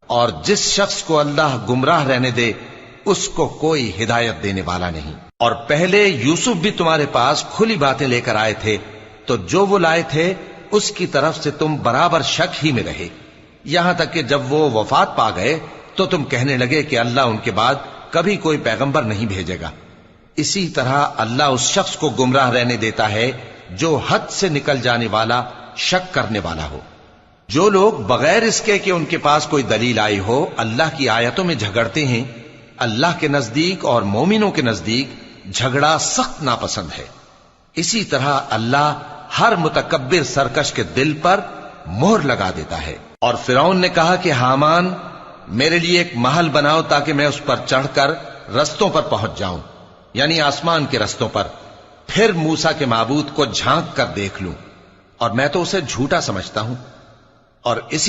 اور جس شخص کو اللہ گمراہ رہنے دے اس کو کوئی ہدایت دینے والا نہیں۔ اور پہلے یوسف بھی تمہارے پاس کھلی باتیں لے کر آئے تھے، تو جو وہ لائے تھے اس کی طرف سے تم برابر شک ہی میں رہے، یہاں تک کہ جب وہ وفات پا گئے تو تم کہنے لگے کہ اللہ ان کے بعد کبھی کوئی پیغمبر نہیں بھیجے گا۔ اسی طرح اللہ اس شخص کو گمراہ رہنے دیتا ہے جو حد سے نکل جانے والا، شک کرنے والا ہو۔ جو لوگ بغیر اس کے کہ ان کے پاس کوئی دلیل آئی ہو اللہ کی آیتوں میں جھگڑتے ہیں، اللہ کے نزدیک اور مومنوں کے نزدیک جھگڑا سخت ناپسند ہے۔ اسی طرح اللہ ہر متکبر سرکش کے دل پر مہر لگا دیتا ہے۔ اور فرعون نے کہا کہ حامان میرے لیے ایک محل بناؤ تاکہ میں اس پر چڑھ کر رستوں پر پہنچ جاؤں، یعنی آسمان کے رستوں پر، پھر موسیٰ کے معبود کو جھانک کر دیکھ لوں، اور میں تو اسے جھوٹا سمجھتا ہوں۔ اور اسی